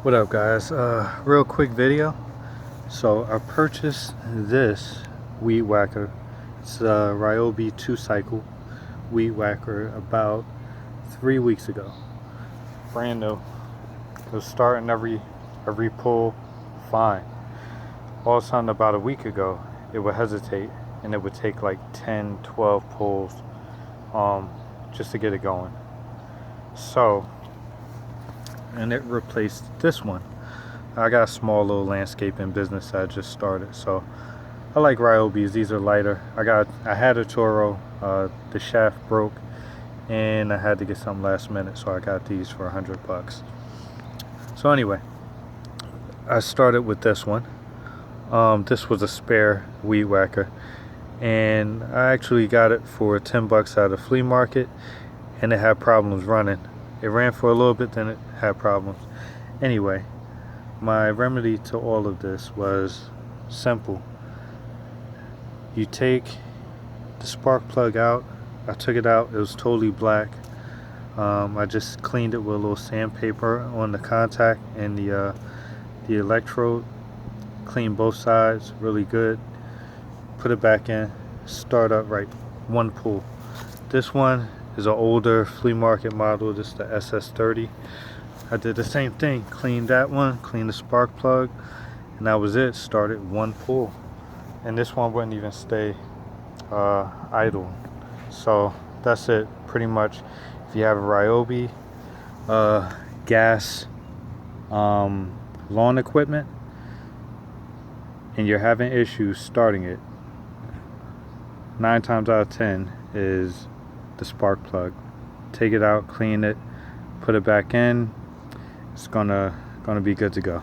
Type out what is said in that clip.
What up, guys? Real quick video. So I purchased this weed whacker. It's a Ryobi 2-cycle weed whacker about 3 weeks ago. Brand new. It was starting every pull fine. All of a sudden, about a week ago, it would hesitate and it would take like 10, 12 pulls just to get it going. So, and it replaced this one. I got a small little landscaping business I just started, so I like Ryobis. These are lighter. I had a Toro, the shaft broke, and I had to get something last minute, so I got these for $100. So anyway, I started with this one. This was a spare weed whacker, and I actually got it for $10 at a flea market, and it had problems running. It ran for a little bit, then it had problems. Anyway, my remedy to all of this was simple. You take the spark plug out. I took it out. It was totally black. I just cleaned it with a little sandpaper on the contact and the electrode. Cleaned both sides really good. Put it back in. Start up right. One pull. This one is an older flea market model. This is the SS30. I did the same thing. Cleaned that one, cleaned the spark plug, and that was it. Started one pull, and this one wouldn't even stay idle. So that's it, pretty much. If you have a Ryobi gas lawn equipment and you're having issues starting it, 9 times out of 10 is the spark plug. Take it out, clean it, put it back in. It's gonna be good to go.